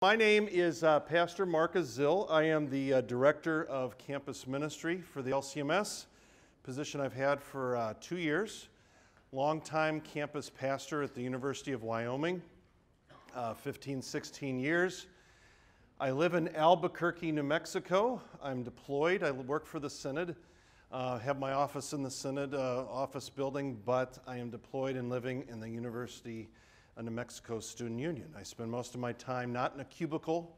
My name is Pastor Marcus Zill. I am the Director of Campus Ministry for the LCMS, position I've had for 2 years. Longtime campus pastor at the University of Wyoming, 15, 16 years. I live in Albuquerque, New Mexico. I'm deployed. I work for the Synod, have my office in the Synod office building, but I am deployed and living in the University of New Mexico Student Union. I spend most of my time not in a cubicle,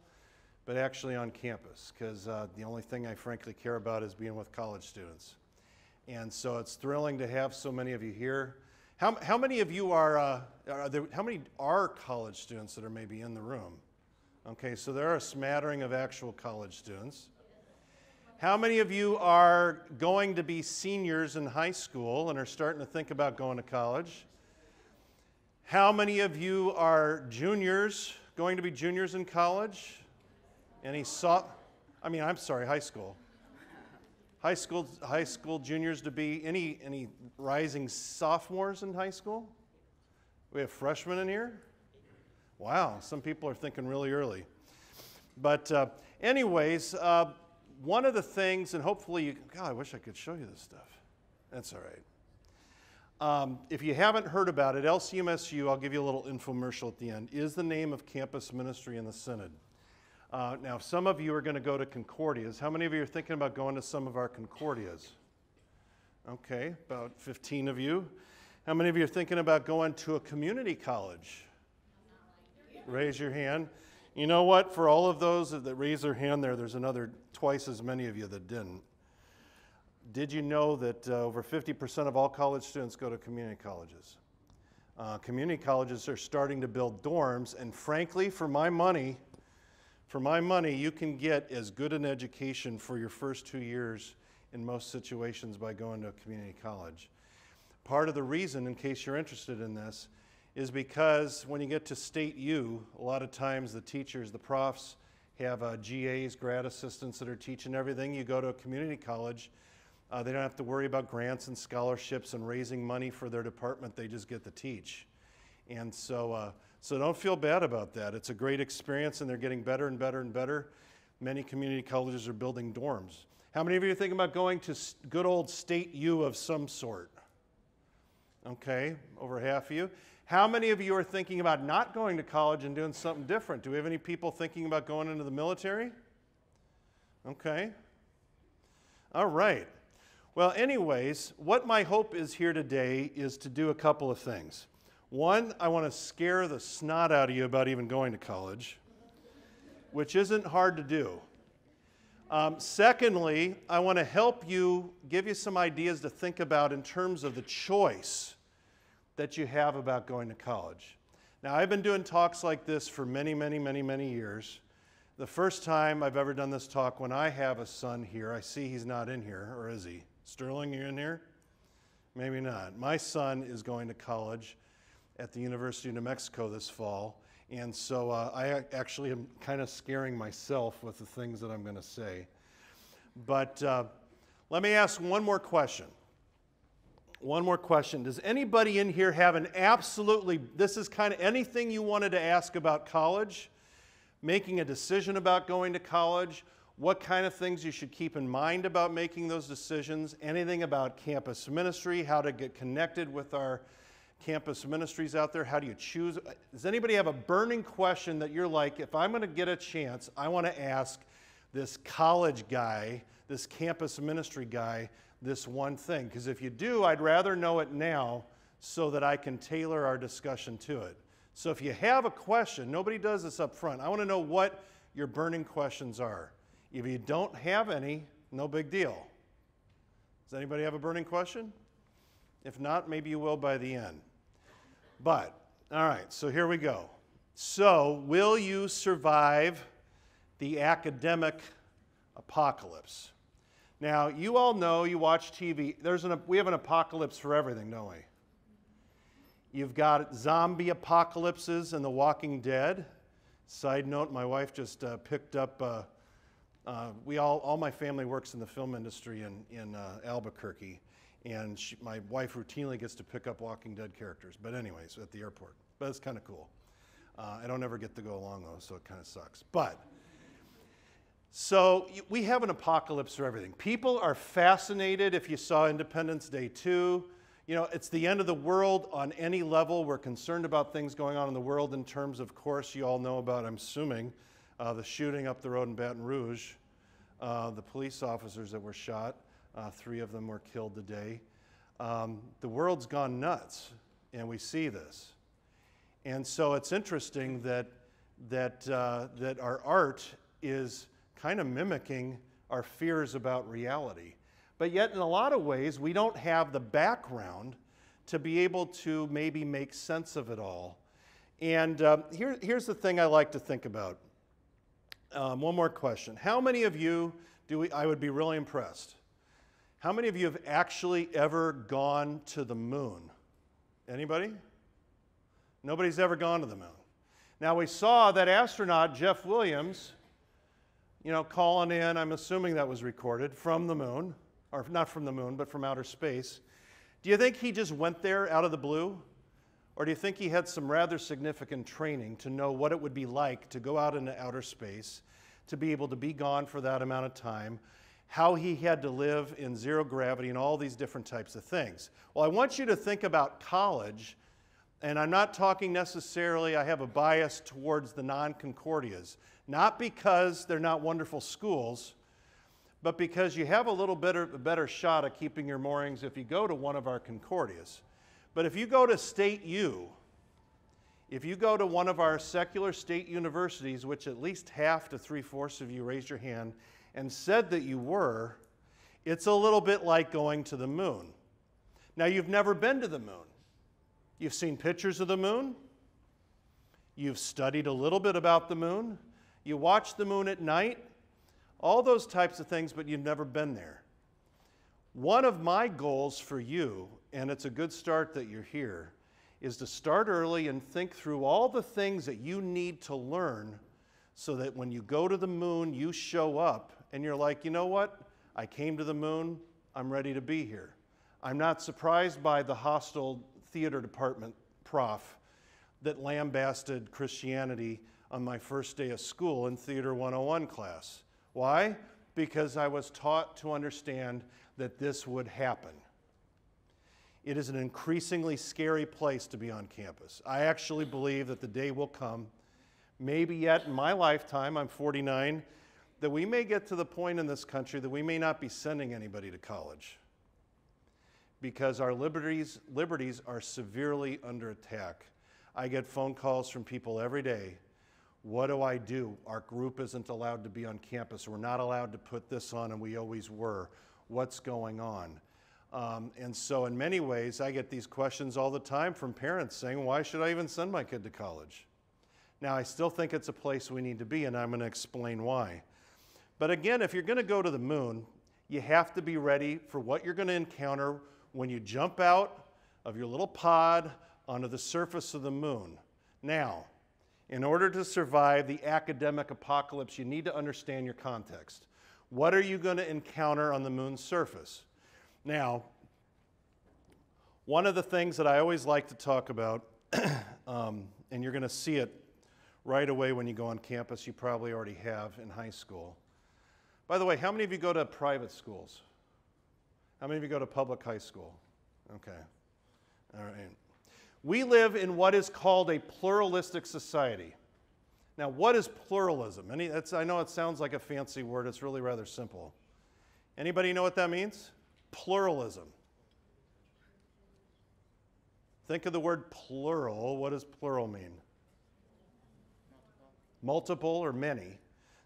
but actually on campus, because the only thing I frankly care about is being with college students. And so it's thrilling to have so many of you here. How many of you how many are college students that are maybe in the room? Okay, so there are a smattering of actual college students. How many of you are going to be seniors in high school and are starting to think about going to college? How many of you are juniors, going to be juniors in college? High school. High school juniors to be, any rising sophomores in high school? We have freshmen in here? Wow, some people are thinking really early. But anyways, one of the things, and hopefully, God, I wish I could show you this stuff. That's all right. If you haven't heard about it, LCMSU, I'll give you a little infomercial at the end, is the name of campus ministry in the Synod. Now, some of you are going to go to Concordias. How many of you are thinking about going to some of our Concordias? Okay, about 15 of you. How many of you are thinking about going to a community college? Raise your hand. You know what? For all of those that raised their hand there's another twice as many of you that didn't. Did you know that over 50% of all college students go to community colleges? Community colleges are starting to build dorms, and frankly, for my money, you can get as good an education for your first 2 years in most situations by going to a community college. Part of the reason, in case you're interested in this, is because when you get to State U, a lot of times the teachers, the profs, have GAs, grad assistants that are teaching everything. You go to a community college, they don't have to worry about grants and scholarships and raising money for their department. They just get to teach. And so don't feel bad about that. It's a great experience, and they're getting better and better and better. Many community colleges are building dorms. How many of you are thinking about going to good old State U of some sort? Okay, over half of you. How many of you are thinking about not going to college and doing something different? Do we have any people thinking about going into the military? Okay. All right. Well, anyways, what my hope is here today is to do a couple of things. One, I want to scare the snot out of you about even going to college, which isn't hard to do. Secondly, I want to help you, give you some ideas to think about in terms of the choice that you have about going to college. Now, I've been doing talks like this for many, many, many, many years. The first time I've ever done this talk, when I have a son here, I see he's not in here, or is he? Sterling, you in here? Maybe not. My son is going to college at the University of New Mexico this fall, and so I actually am kind of scaring myself with the things that I'm going to say. But let me ask one more question. One more question. Does anybody in here have this is kind of anything you wanted to ask about college, making a decision about going to college, what kind of things you should keep in mind about making those decisions, anything about campus ministry, how to get connected with our campus ministries out there, how do you choose? Does anybody have a burning question that you're like, if I'm going to get a chance, I want to ask this college guy, this campus ministry guy, this one thing? Because if you do, I'd rather know it now so that I can tailor our discussion to it. So if you have a question, nobody does this up front. I want to know what your burning questions are. If you don't have any, no big deal. Does anybody have a burning question? If not, maybe you will by the end. But, all right, so here we go. So, will you survive the academic apocalypse? Now, you all know, you watch TV, we have an apocalypse for everything, don't we? You've got zombie apocalypses in The Walking Dead. Side note, my wife just picked up, all my family works in the film industry in Albuquerque, and my wife routinely gets to pick up Walking Dead characters. But anyways, at the airport. But it's kind of cool. I don't ever get to go along, though, so it kind of sucks. But, so we have an apocalypse for everything. People are fascinated if you saw Independence Day 2. You know, it's the end of the world on any level. We're concerned about things going on in the world in terms, of course, you all know about, I'm assuming, the shooting up the road in Baton Rouge, the police officers that were shot. 3 of them were killed today. The world's gone nuts, and we see this. And so it's interesting that our art is kind of mimicking our fears about reality. But yet, in a lot of ways, we don't have the background to be able to maybe make sense of it all. And here's the thing I like to think about. One more question. How many of you, I would be really impressed, how many of you have actually ever gone to the moon? Anybody? Nobody's ever gone to the moon. Now, we saw that astronaut, Jeff Williams, you know, calling in, I'm assuming that was recorded, from the moon. Or not from the moon, but from outer space. Do you think he just went there out of the blue? Or do you think he had some rather significant training to know what it would be like to go out into outer space, to be able to be gone for that amount of time, how he had to live in zero gravity and all these different types of things? Well, I want you to think about college, and I'm not talking necessarily, I have a bias towards the non-Concordias, not because they're not wonderful schools, but because you have a little better shot at keeping your moorings if you go to one of our Concordias. But if you go to State U, if you go to one of our secular state universities, which at least half to 3/4 of you raised your hand and said that you were, it's a little bit like going to the moon. Now, you've never been to the moon. You've seen pictures of the moon. You've studied a little bit about the moon. You watch the moon at night. All those types of things, but you've never been there. One of my goals for you, and it's a good start that you're here, is to start early and think through all the things that you need to learn so that when you go to the moon, you show up and you're like, you know what? I came to the moon. I'm ready to be here. I'm not surprised by the hostile theater department prof that lambasted Christianity on my first day of school in Theater 101 class. Why? Because I was taught to understand that this would happen. It is an increasingly scary place to be on campus. I actually believe that the day will come, maybe yet in my lifetime, I'm 49, that we may get to the point in this country that we may not be sending anybody to college because our liberties are severely under attack. I get phone calls from people every day. What do I do? Our group isn't allowed to be on campus. We're not allowed to put this on, and we always were. What's going on? And so in many ways, I get these questions all the time from parents saying, why should I even send my kid to college? Now, I still think it's a place we need to be, and I'm going to explain why. But again, if you're going to go to the moon, you have to be ready for what you're going to encounter when you jump out of your little pod onto the surface of the moon. Now, in order to survive the academic apocalypse, you need to understand your context. What are you going to encounter on the moon's surface? Now, one of the things that I always like to talk about, and you're going to see it right away when you go on campus, you probably already have in high school. By the way, how many of you go to private schools? How many of you go to public high school? Okay. All right. We live in what is called a pluralistic society. Now, what is pluralism? I know it sounds like a fancy word. It's really rather simple. Anybody know what that means? Pluralism. Think of the word plural. What does plural mean? Multiple or many.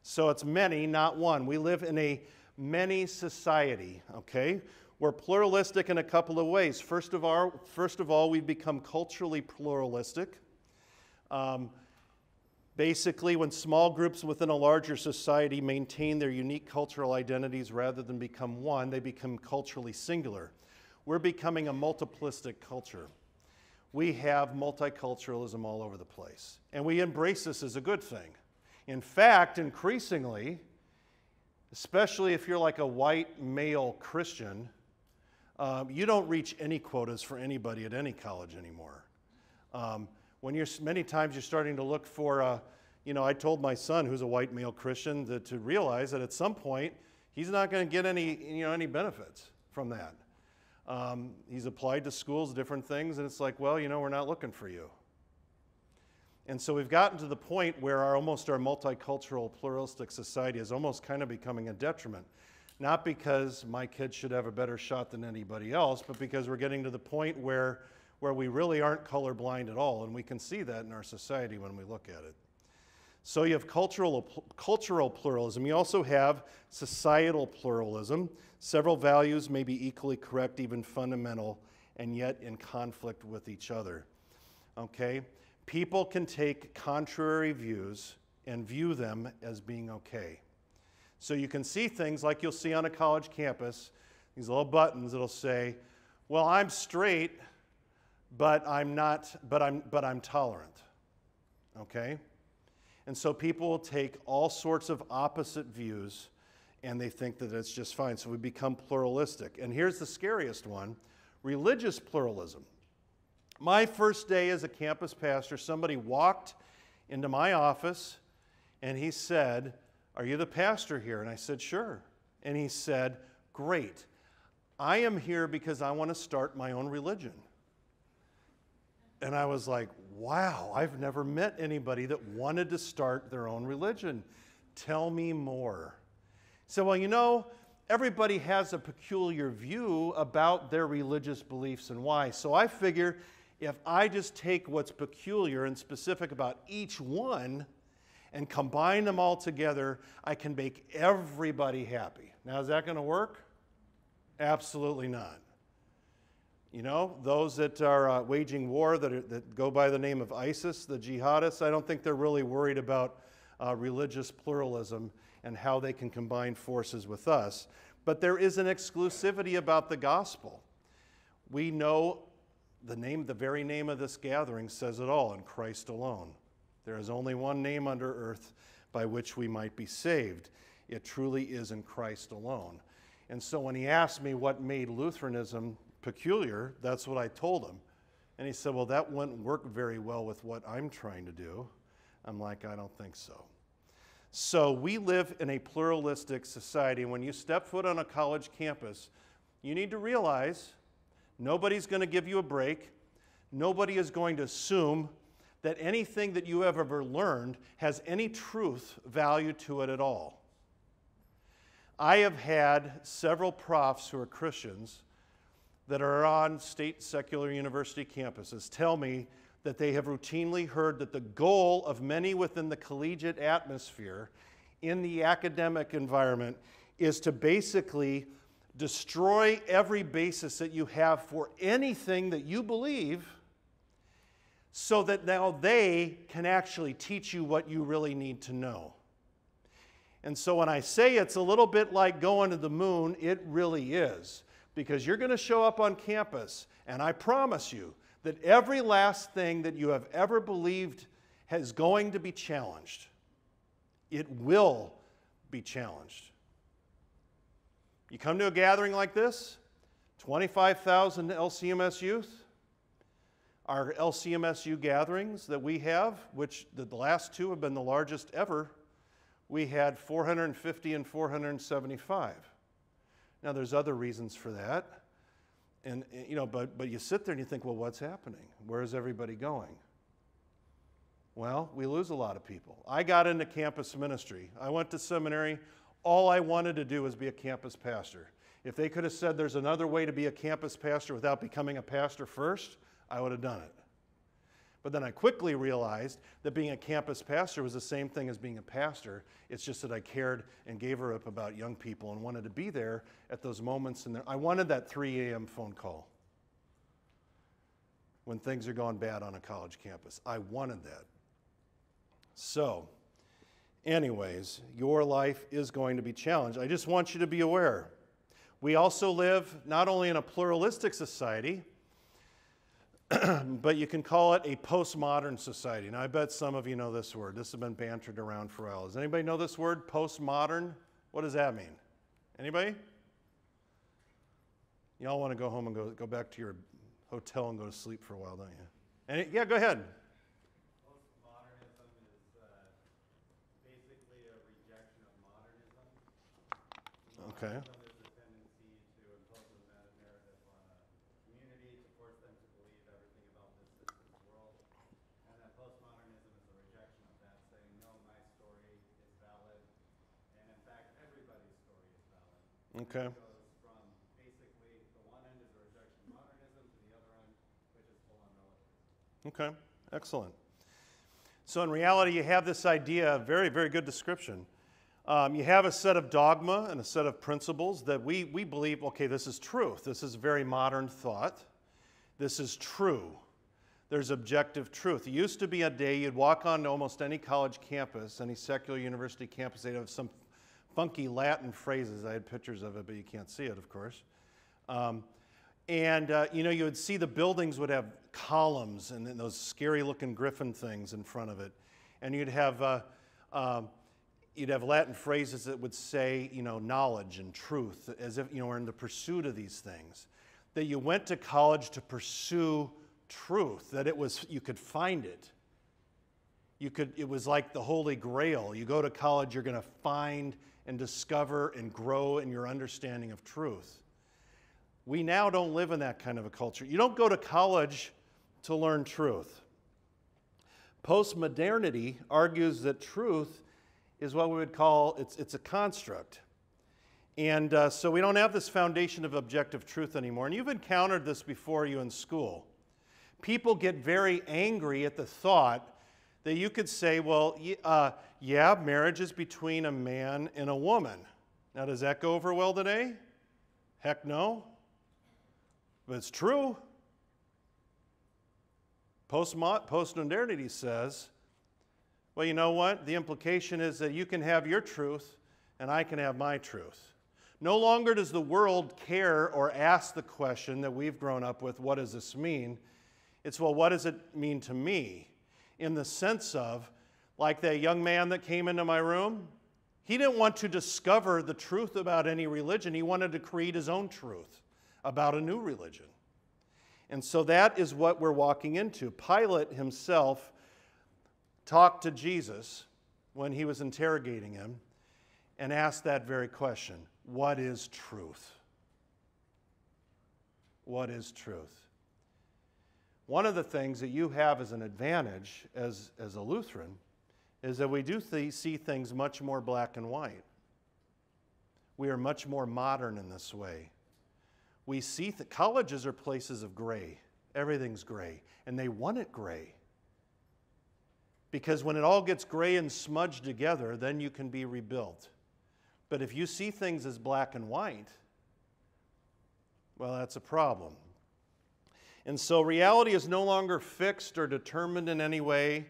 So it's many, not one. We live in a many society, okay? We're pluralistic in a couple of ways. First of all, we've become culturally pluralistic. Basically, when small groups within a larger society maintain their unique cultural identities rather than become one, they become culturally singular. We're becoming a multiplistic culture. We have multiculturalism all over the place, and we embrace this as a good thing. In fact, increasingly, especially if you're like a white male Christian, you don't reach any quotas for anybody at any college anymore. Many times you're starting to look for, I told my son, who's a white male Christian, to realize that at some point he's not going to get any benefits from that. He's applied to schools, different things, and it's like, well, we're not looking for you. And so we've gotten to the point where our multicultural, pluralistic society is almost kind of becoming a detriment. Not because my kids should have a better shot than anybody else, but because we're getting to the point where we really aren't colorblind at all, and we can see that in our society when we look at it. So you have cultural pluralism. You also have societal pluralism. Several values may be equally correct, even fundamental, and yet in conflict with each other. Okay? People can take contrary views and view them as being okay. So you can see things like you'll see on a college campus, these little buttons that'll say, well, I'm straight, but I'm tolerant. Okay? And so people will take all sorts of opposite views and they think that it's just fine. So we become pluralistic. And here's the scariest one, religious pluralism. My first day as a campus pastor, somebody walked into my office and he said, "Are you the pastor here?" And I said, "Sure." And he said, "Great. I am here because I want to start my own religion." And I was like, wow, I've never met anybody that wanted to start their own religion. Tell me more. So, well, everybody has a peculiar view about their religious beliefs and why. So I figure if I just take what's peculiar and specific about each one and combine them all together, I can make everybody happy. Now, is that going to work? Absolutely not. Those that are waging war, that go by the name of ISIS, the jihadists, I don't think they're really worried about religious pluralism and how they can combine forces with us. But there is an exclusivity about the gospel. We know the very name of this gathering says it all, in Christ alone. There is only one name under earth by which we might be saved. It truly is in Christ alone. And so when he asked me what made Lutheranism peculiar, that's what I told him. And he said, well, that wouldn't work very well with what I'm trying to do. I'm like, I don't think so. So we live in a pluralistic society. When you step foot on a college campus, you need to realize nobody's going to give you a break. Nobody is going to assume that anything that you have ever learned has any truth value to it at all. I have had several profs who are Christians that are on state secular university campuses tell me that they have routinely heard that the goal of many within the collegiate atmosphere in the academic environment is to basically destroy every basis that you have for anything that you believe so that now they can actually teach you what you really need to know. And so when I say it's a little bit like going to the moon, it really is. Because you're going to show up on campus, and I promise you that every last thing that you have ever believed is going to be challenged. It will be challenged. You come to a gathering like this, 25,000 LCMS youth. Our LCMSU gatherings that we have, which the last two have been the largest ever, we had 450 and 475. Now, there's other reasons for that, but you sit there and you think, well, what's happening? Where is everybody going? Well, we lose a lot of people. I got into campus ministry. I went to seminary. All I wanted to do was be a campus pastor. If they could have said there's another way to be a campus pastor without becoming a pastor first, I would have done it. But then I quickly realized that being a campus pastor was the same thing as being a pastor. It's just that I cared and gave her up about young people and wanted to be there at those moments. And I wanted that 3 a.m. phone call when things are going bad on a college campus. I wanted that. So, anyways, your life is going to be challenged. I just want you to be aware. We also live not only in a pluralistic society, but you can call it a postmodern society. Now, I bet some of you know this word. This has been bantered around for a while. Does anybody know this word, postmodern? What does that mean? Anybody? You all want to go home and go back to your hotel and go to sleep for a while, don't you? Yeah, go ahead. Okay. So there's a tendency to impose a meta-narrative on a community to force them to believe everything about this system's world. And then postmodernism is a rejection of that, saying, no, my story is valid. And in fact, everybody's story is valid. Okay. And it goes from basically the one end is a rejection of modernism to the other end, which is full-on relativism. Okay. Excellent. So in reality, you have this idea, very, very good description. You have a set of dogma and a set of principles that we believe, okay, this is truth. This is very modern thought. This is true. There's objective truth. It used to be a day you'd walk onto almost any college campus, any secular university campus, they'd have some funky Latin phrases. I had pictures of it, but you can't see it, of course. You would see the buildings would have columns and those scary-looking griffin things in front of it. And you'd have Latin phrases that would say, knowledge and truth, as if, we're in the pursuit of these things. That you went to college to pursue truth, that you could find it. It was like the Holy Grail. You go to college, you're going to find and discover and grow in your understanding of truth. We now don't live in that kind of a culture. You don't go to college to learn truth. Postmodernity argues that truth is what we would call, it's a construct. And so we don't have this foundation of objective truth anymore. And you've encountered this before you in school. People get very angry at the thought that you could say, well, yeah, marriage is between a man and a woman. Now, does that go over well today? Heck no. But it's true. Postmodernity says, well, you know what? The implication is that you can have your truth and I can have my truth. No longer does the world care or ask the question that we've grown up with, what does this mean? It's, well, what does it mean to me? In the sense of, like that young man that came into my room, he didn't want to discover the truth about any religion. He wanted to create his own truth about a new religion. And so that is what we're walking into. Pilate himself talked to Jesus when he was interrogating him and asked that very question. What is truth? What is truth? One of the things that you have as an advantage as a Lutheran is that we do see things much more black and white. We are much more modern in this way. We see that colleges are places of gray. Everything's gray. And they want it gray. Because when it all gets gray and smudged together, then you can be rebuilt. But if you see things as black and white, well, that's a problem. And so reality is no longer fixed or determined in any way.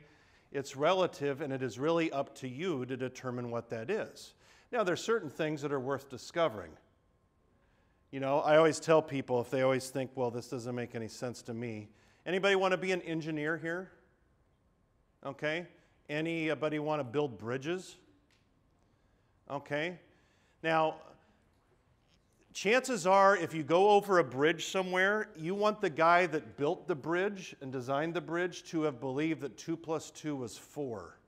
It's relative, and it is really up to you to determine what that is. Now, there are certain things that are worth discovering. I always tell people, if they always think, well, this doesn't make any sense to me. Anybody want to be an engineer here? Okay. Anybody want to build bridges? Okay. Now, chances are, if you go over a bridge somewhere, you want the guy that built the bridge and designed the bridge to have believed that 2 + 2 was 4.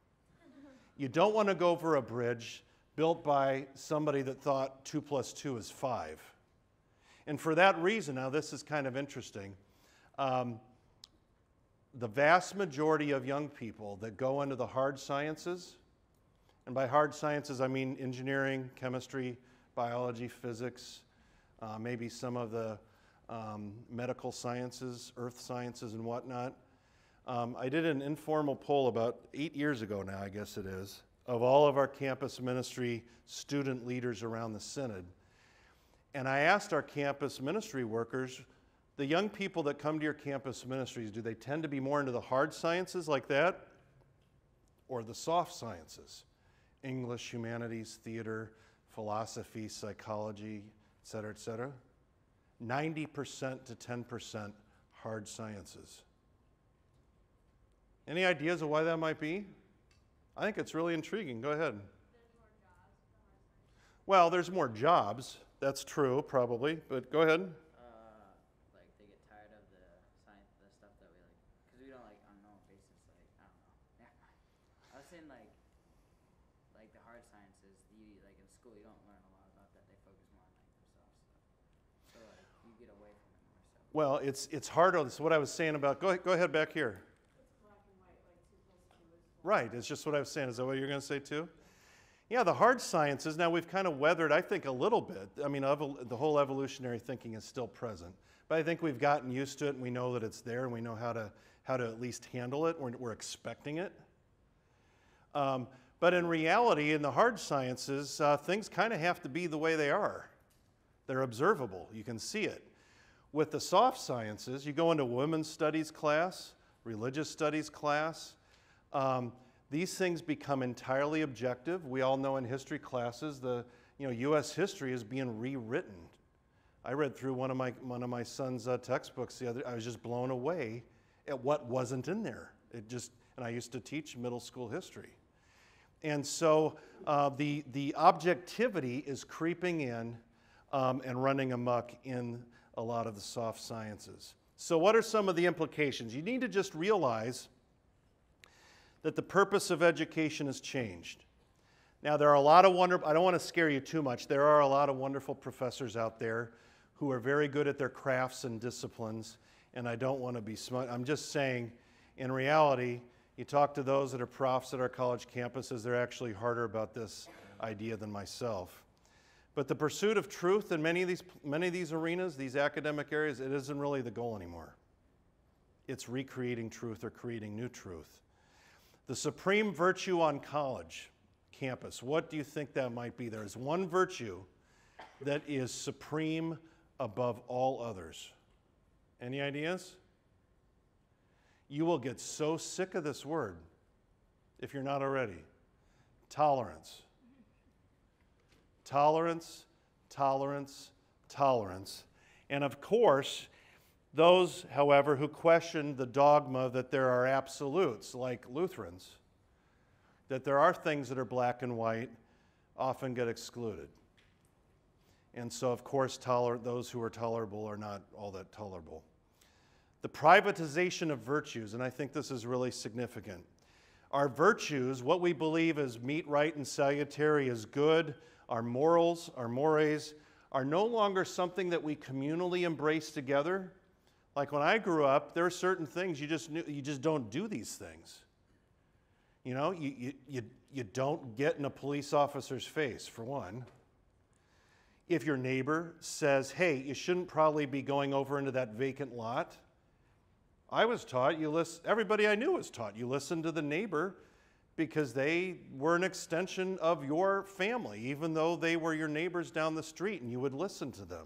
You don't want to go over a bridge built by somebody that thought 2 + 2 is 5. And for that reason, now this is kind of interesting, the vast majority of young people that go into the hard sciences, and by hard sciences I mean engineering, chemistry, biology, physics, maybe some of the medical sciences, earth sciences and whatnot. I did an informal poll about 8 years ago now, I guess it is, of all of our campus ministry student leaders around the synod. And I asked our campus ministry workers, the young people that come to your campus ministries, do they tend to be more into the hard sciences like that or the soft sciences? English, humanities, theater, philosophy, psychology, et cetera, et cetera. 90% to 10% hard sciences. Any ideas of why that might be? I think it's really intriguing. Go ahead. Well, there's more jobs. That's true, probably, but go ahead. Like they get tired of the science, the stuff that we like, because we don't like on a normal basis, like I don't know. Yeah, I was saying like the hard sciences. You like in school, you don't learn a lot about that. They focus more on like the soft stuff. So like you get away from it more so. Well, it's harder. That's what I was saying about, go ahead back here. It's black and white, like 2 plus 2 is 4. Right, it's just what I was saying. Is that what you're going to say too? Yeah, the hard sciences, now we've kind of weathered, I think, a little bit. I mean, the whole evolutionary thinking is still present. But I think we've gotten used to it, and we know that it's there, and we know how to at least handle it. We're expecting it. But in reality, in the hard sciences, things kind of have to be the way they are. They're observable. You can see it. With the soft sciences, you go into women's studies class, religious studies class. These things become entirely objective. We all know in history classes, U.S. history is being rewritten. I read through one of my son's textbooks the other. I was just blown away at what wasn't in there. And I used to teach middle school history, and so the objectivity is creeping in and running amok in a lot of the soft sciences. So, what are some of the implications? You need to just realize that the purpose of education has changed. Now, there are a lot of I don't want to scare you too much. There are a lot of wonderful professors out there who are very good at their crafts and disciplines, and I don't want to be smart. I'm just saying, in reality, you talk to those that are profs at our college campuses, they're actually harder about this idea than myself. But the pursuit of truth in many of these arenas, these academic areas, it isn't really the goal anymore. It's recreating truth or creating new truth. The supreme virtue on college campus, what do you think that might be? There is one virtue that is supreme above all others. Any ideas? You will get so sick of this word if you're not already. Tolerance. Tolerance, tolerance, tolerance. And of course, those, however, who question the dogma that there are absolutes, like Lutherans, that there are things that are black and white, often get excluded. And so, of course, those who are tolerable are not all that tolerable. The privatization of virtues, and I think this is really significant. Our virtues, what we believe is meet, right, and salutary is good, our morals, our mores, are no longer something that we communally embrace together. Like when I grew up, there are certain things you just don't do these things. You know, you don't get in a police officer's face, for one. If your neighbor says, hey, you shouldn't probably be going over into that vacant lot, I was taught, everybody I knew was taught, you listen to the neighbor because they were an extension of your family, even though they were your neighbors down the street, and you would listen to them.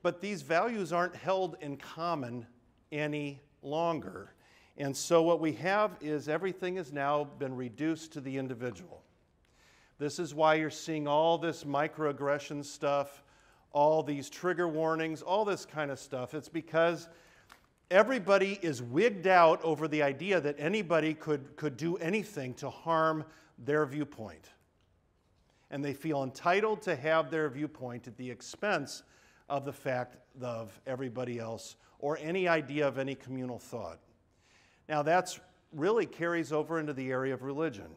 But these values aren't held in common any longer. And so what we have is everything has now been reduced to the individual. This is why you're seeing all this microaggression stuff, all these trigger warnings, all this kind of stuff. It's because everybody is wigged out over the idea that anybody could do anything to harm their viewpoint. And they feel entitled to have their viewpoint at the expense of the fact of everybody else or any idea of any communal thought. Now that's really carries over into the area of religion.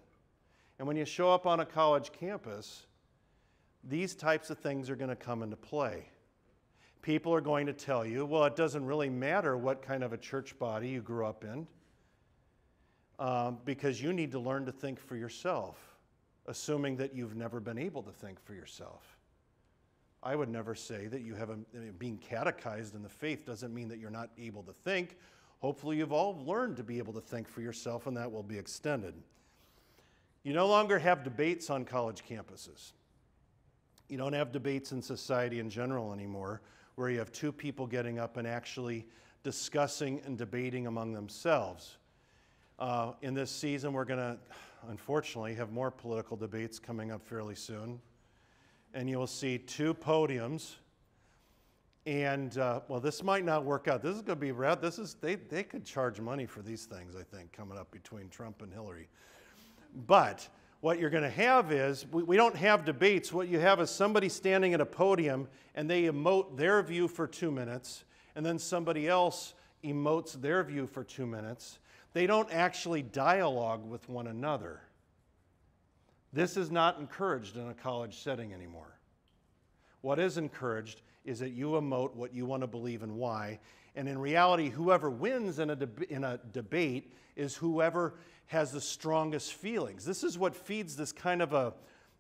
And when you show up on a college campus, these types of things are going to come into play. People are going to tell you, well, it doesn't really matter what kind of a church body you grew up in, because you need to learn to think for yourself, assuming that you've never been able to think for yourself. I would never say that being catechized in the faith doesn't mean that you're not able to think. Hopefully you've all learned to be able to think for yourself, and that will be extended. You no longer have debates on college campuses. You don't have debates in society in general anymore, where you have two people getting up and actually discussing and debating among themselves. In this season, we're going to, unfortunately, have more political debates coming up fairly soon. And you will see two podiums. And, well, this might not work out. This is going to be rad. They could charge money for these things, I think, coming up between Trump and Hillary. But what you're going to have is, we don't have debates. What you have is somebody standing at a podium, and they emote their view for 2 minutes, and then somebody else emotes their view for 2 minutes. They don't actually dialogue with one another. This is not encouraged in a college setting anymore. What is encouraged is that you emote what you want to believe and why. And in reality, whoever wins in a debate is whoever has the strongest feelings. This is what feeds this kind of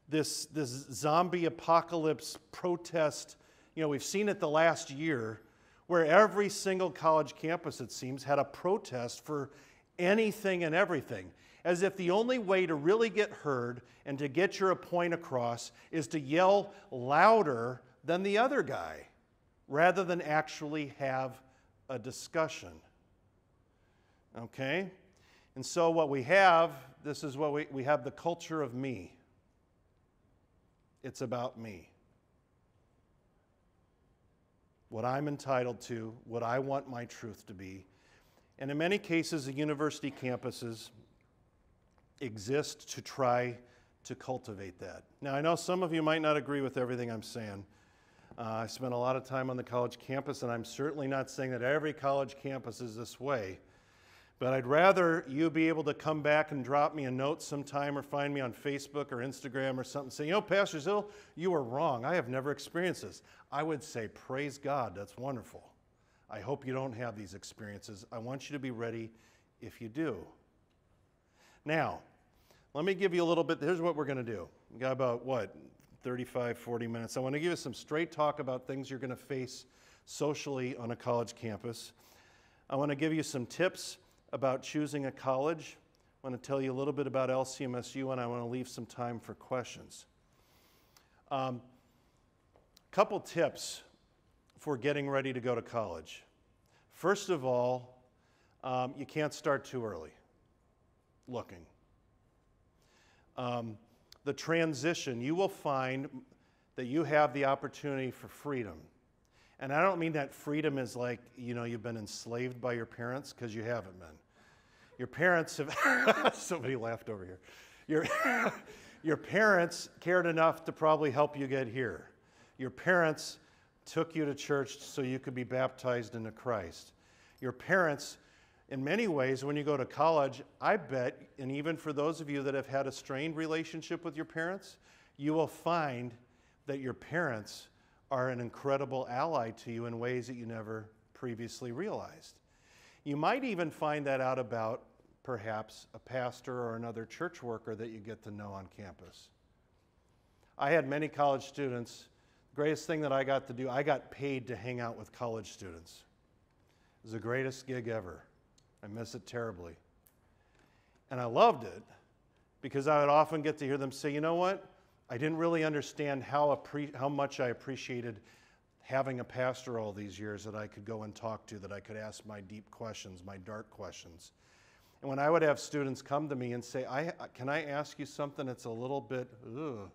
this zombie apocalypse protest. You know, we've seen it the last year, where every single college campus, it seems, had a protest for anything and everything, as if the only way to really get heard and to get your point across is to yell louder than the other guy, rather than actually have a discussion. Okay? And so what we have, this is what we have, the culture of me. It's about me. What I'm entitled to, what I want my truth to be. And in many cases, the university campuses exist to try to cultivate that. Now, I know some of you might not agree with everything I'm saying. I spent a lot of time on the college campus, and I'm certainly not saying that every college campus is this way. But I'd rather you be able to come back and drop me a note sometime or find me on Facebook or Instagram or something, say, you know, Pastor Zill, you were wrong. I have never experienced this. I would say, praise God, that's wonderful. I hope you don't have these experiences. I want you to be ready if you do. Now, let me give you a little bit. Here's what we're going to do. We got about, 35, 40 minutes. I want to give you some straight talk about things you're going to face socially on a college campus. I want to give you some tips about choosing a college. I want to tell you a little bit about LCMSU, and I want to leave some time for questions. Couple tips for getting ready to go to college. First of all, you can't start too early looking. The transition, you will find that you have the opportunity for freedom. And I don't mean that freedom is like, you know, you've been enslaved by your parents, because you haven't been. Your parents have, somebody laughed over here. Your parents cared enough to probably help you get here. Your parents took you to church so you could be baptized into Christ. Your parents, in many ways, when you go to college, I bet, and even for those of you that have had a strained relationship with your parents, you will find that your parents are an incredible ally to you in ways that you never previously realized. You might even find that out about, perhaps, a pastor or another church worker that you get to know on campus. I had many college students. The greatest thing that I got to do, I got paid to hang out with college students. It was the greatest gig ever. I miss it terribly. And I loved it because I would often get to hear them say, you know what? I didn't really understand how much I appreciated having a pastor all these years that I could go and talk to, that I could ask my deep questions, my dark questions. And when I would have students come to me and say, can I ask you something that's a little bit, ugh,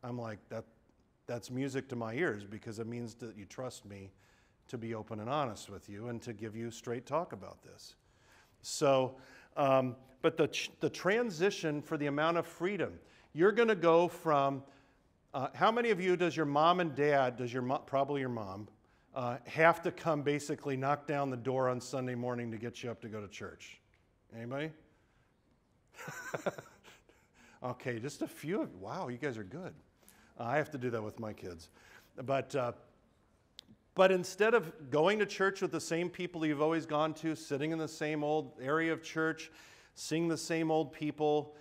I'm like, that's music to my ears, because it means that you trust me to be open and honest with you and to give you straight talk about this. So, but the transition for the amount of freedom, you're going to go from, how many of you does your mom and dad, probably your mom, have to come basically knock down the door on Sunday morning to get you up to go to church? Anybody? Okay, just a few of you. Wow, you guys are good. I have to do that with my kids. But instead of going to church with the same people you've always gone to, sitting in the same old area of church, seeing the same old people,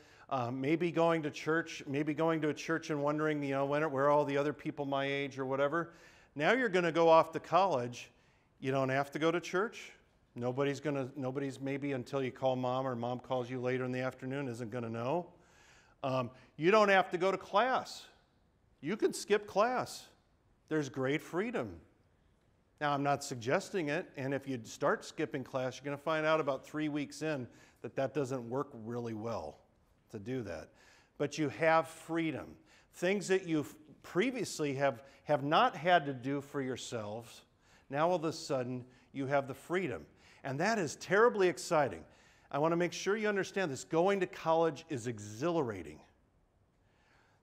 maybe going to church, maybe going to a church and wondering, you know, where are all the other people my age or whatever. Now you're going to go off to college. You don't have to go to church. Nobody's maybe until you call mom or mom calls you later in the afternoon isn't going to know. You don't have to go to class. You can skip class. There's great freedom. Now, I'm not suggesting it, and if you start skipping class, you're going to find out about 3 weeks in that doesn't work really well to do that. But you have freedom. Things that you previously have not had to do for yourselves, now all of a sudden you have the freedom. And that is terribly exciting. I want to make sure you understand this. Going to college is exhilarating.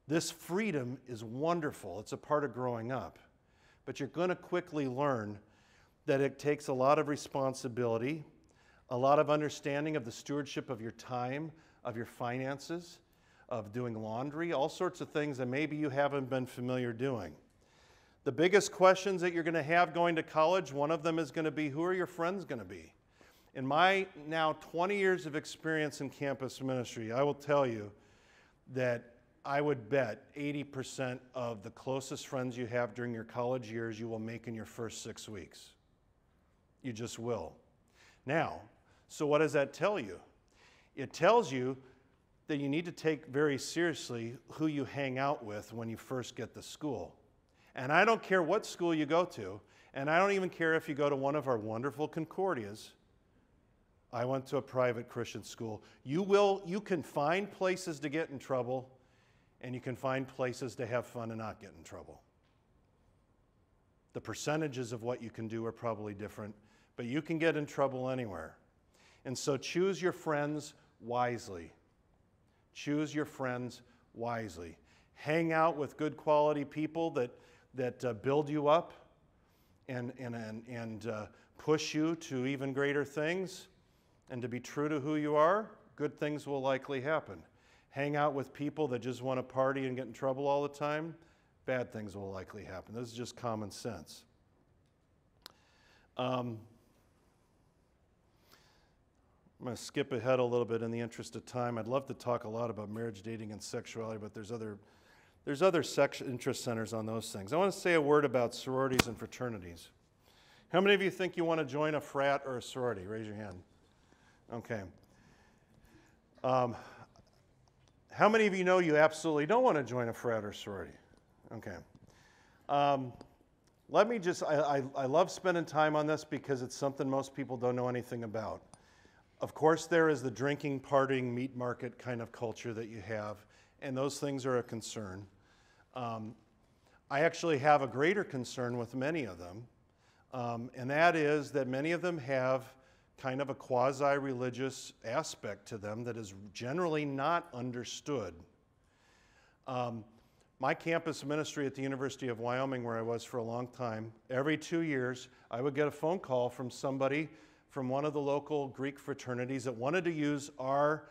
This freedom is wonderful. It's a part of growing up. But you're going to quickly learn that it takes a lot of responsibility, a lot of understanding of the stewardship of your time, of your finances, of doing laundry, all sorts of things that maybe you haven't been familiar doing. The biggest questions that you're going to have going to college, one of them is going to be, who are your friends going to be? In my now 20 years of experience in campus ministry, I will tell you that I would bet 80% of the closest friends you have during your college years you will make in your first 6 weeks. You just will. Now, so what does that tell you? It tells you that you need to take very seriously who you hang out with when you first get to school. And I don't care what school you go to, and I don't even care if you go to one of our wonderful Concordias. I went to a private Christian school. You can find places to get in trouble, and you can find places to have fun and not get in trouble. The percentages of what you can do are probably different, but you can get in trouble anywhere. And so choose your friends wisely. Choose your friends wisely. Hang out with good quality people that build you up and push you to even greater things, and to be true to who you are. Good things will likely happen. Hang out with people that just want to party and get in trouble all the time. Bad things will likely happen. This is just common sense. I'm going to skip ahead a little bit in the interest of time. I'd love to talk a lot about marriage, dating, and sexuality, but there's other interest centers on those things. I want to say a word about sororities and fraternities. How many of you think you want to join a frat or a sorority? Raise your hand. Okay. How many of you know you absolutely don't want to join a frat or sorority? Okay. Let me just, I love spending time on this because it's something most people don't know anything about. Of course, there is the drinking, partying, meat market kind of culture that you have, and those things are a concern. I actually have a greater concern with many of them, and that is that many of them have kind of a quasi-religious aspect to them that is generally not understood. My campus ministry at the University of Wyoming, where I was for a long time, every 2 years I would get a phone call from somebody from one of the local Greek fraternities that wanted to use our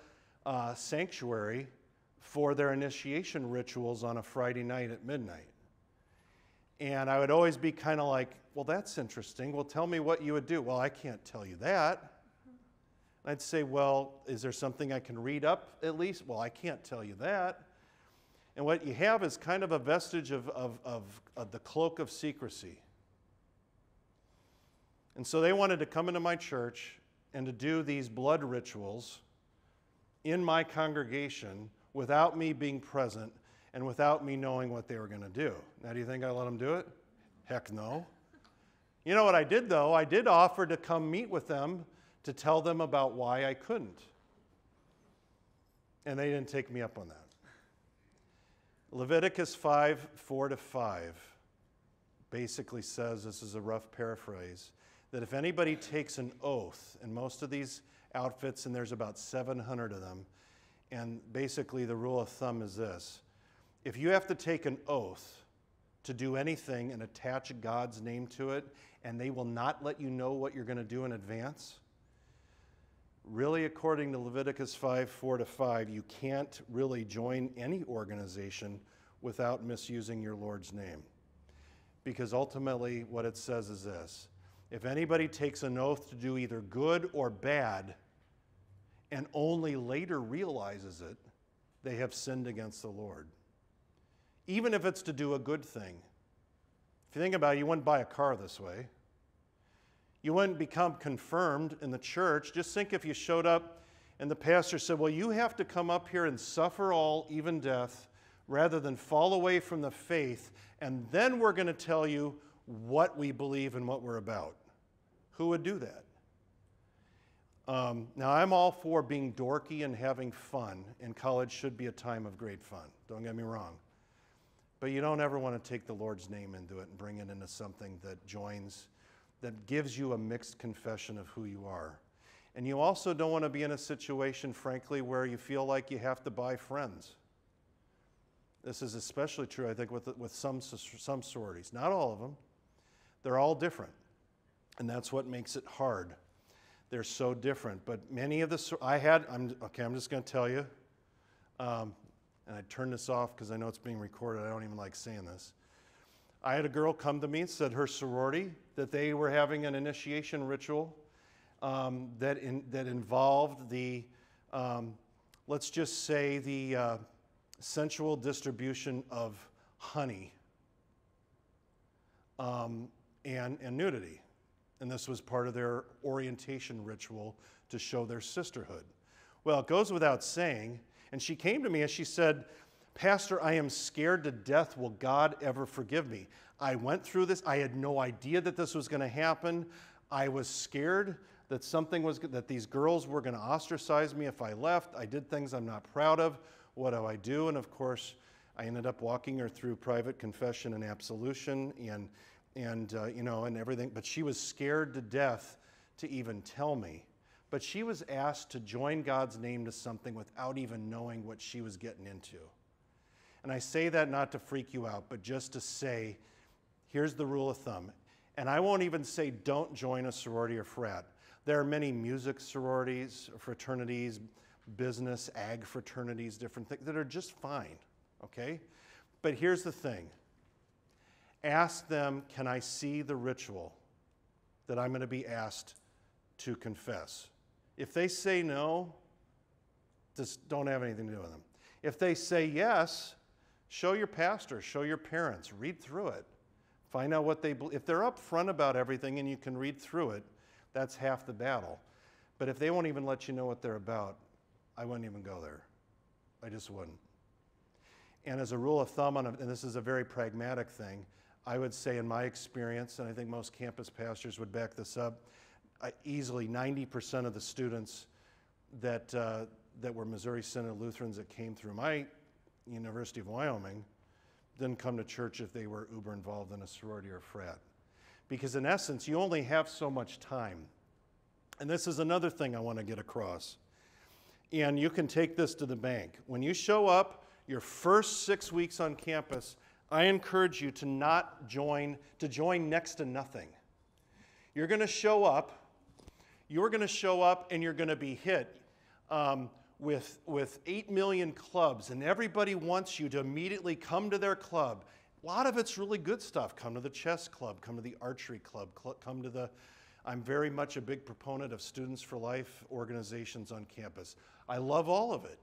sanctuary for their initiation rituals on a Friday night at midnight. And I would always be kind of like, well, that's interesting. Well, tell me what you would do. Well, I can't tell you that. I'd say, well, is there something I can read up at least? Well, I can't tell you that. And what you have is kind of a vestige of the cloak of secrecy. And so they wanted to come into my church and to do these blood rituals in my congregation without me being present and without me knowing what they were going to do. Now, do you think I let them do it? Heck no. You know what I did, though? I did offer to come meet with them to tell them about why I couldn't. And they didn't take me up on that. Leviticus 5:4-5 basically says, this is a rough paraphrase, that if anybody takes an oath, in most of these outfits, and there's about 700 of them, and basically the rule of thumb is this: if you have to take an oath to do anything and attach God's name to it, and they will not let you know what you're going to do in advance, really, according to Leviticus 5:4-5, you can't really join any organization without misusing your Lord's name. Because ultimately, what it says is this: if anybody takes an oath to do either good or bad, and only later realizes it, they have sinned against the Lord. Even if it's to do a good thing. If you think about it, you wouldn't buy a car this way. You wouldn't become confirmed in the church. Just think if you showed up and the pastor said, well, you have to come up here and suffer all, even death, rather than fall away from the faith, and then we're going to tell you what we believe and what we're about. Who would do that? Now, I'm all for being dorky and having fun, and college should be a time of great fun. Don't get me wrong. But you don't ever want to take the Lord's name into it and bring it into something that joins, that gives you a mixed confession of who you are. And you also don't want to be in a situation, frankly, where you feel like you have to buy friends. This is especially true, I think, with some sororities. Not all of them. They're all different. And that's what makes it hard. They're so different. But many of the, I'm just going to tell you, and I turn this off because I know it's being recorded. I don't even like saying this. I had a girl come to me and said her sorority, that they were having an initiation ritual that involved the, let's just say, the sensual distribution of honey and nudity. And this was part of their orientation ritual to show their sisterhood. Well, it goes without saying, and she came to me and she said, Pastor, I am scared to death. Will God ever forgive me? I went through this. I had no idea that this was going to happen. I was scared that that these girls were going to ostracize me if I left. I did things I'm not proud of. What do I do? And of course, I ended up walking her through private confession and absolution and everything. But she was scared to death to even tell me. But she was asked to join God's name to something without even knowing what she was getting into. And I say that not to freak you out, but just to say, here's the rule of thumb. And I won't even say don't join a sorority or frat. There are many music sororities, fraternities, business, ag fraternities, different things that are just fine, okay? But here's the thing. Ask them, can I see the ritual that I'm going to be asked to confess? If they say no, just don't have anything to do with them. If they say yes, show your pastor, show your parents, read through it. Find out what they believe. If they're upfront about everything and you can read through it, that's half the battle. But if they won't even let you know what they're about, I wouldn't even go there. I just wouldn't. And as a rule of thumb, and this is a very pragmatic thing, I would say in my experience, and I think most campus pastors would back this up, easily 90% of the students that were Missouri Synod Lutherans that came through my University of Wyoming didn't come to church if they were uber involved in a sorority or frat. Because in essence, you only have so much time. And this is another thing I want to get across. And you can take this to the bank. When you show up your first 6 weeks on campus, I encourage you to join next to nothing. You're going to show up and you're going to be hit with 8 million clubs, and everybody wants you to immediately come to their club. A lot of it's really good stuff. Come to the chess club, come to the archery club, I'm very much a big proponent of Students for Life organizations on campus. I love all of it.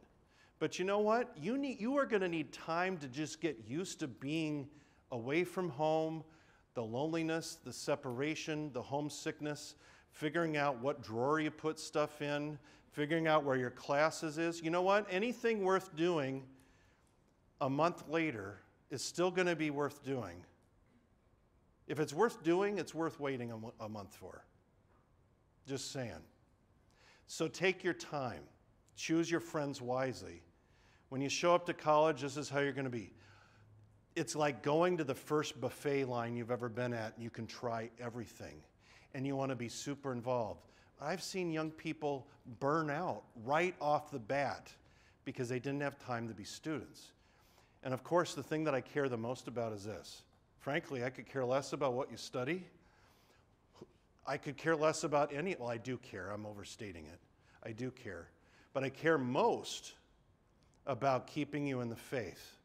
But you know what? You are going to need time to just get used to being away from home, the loneliness, the separation, the homesickness, figuring out what drawer you put stuff in, figuring out where your classes is. You know what? Anything worth doing a month later is still going to be worth doing. If it's worth doing, it's worth waiting a month for. Just saying. So take your time. Choose your friends wisely. When you show up to college, this is how you're going to be. It's like going to the first buffet line you've ever been at, and you can try everything. And you want to be super involved. I've seen young people burn out right off the bat because they didn't have time to be students. And of course, the thing that I care the most about is this. Frankly, I could care less about what you study. I could care less about well, I do care. I'm overstating it. I do care. But I care most about keeping you in the faith.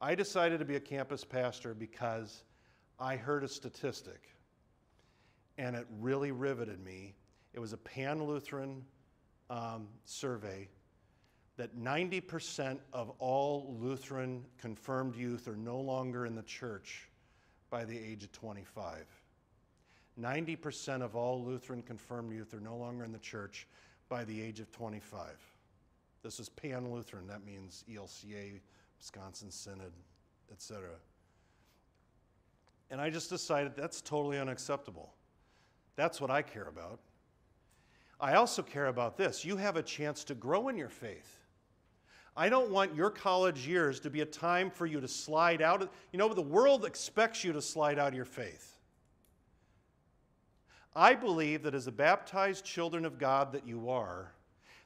I decided to be a campus pastor because I heard a statistic, and it really riveted me. It was a pan-Lutheran survey that 90% of all Lutheran confirmed youth are no longer in the church by the age of 25. 90% of all Lutheran confirmed youth are no longer in the church by the age of 25. This is pan-Lutheran. That means ELCA, Wisconsin Synod, etc. And I just decided that's totally unacceptable. That's what I care about. I also care about this. You have a chance to grow in your faith. I don't want your college years to be a time for you to slide out. You know, the world expects you to slide out of your faith. I believe that as a baptized children of God that you are,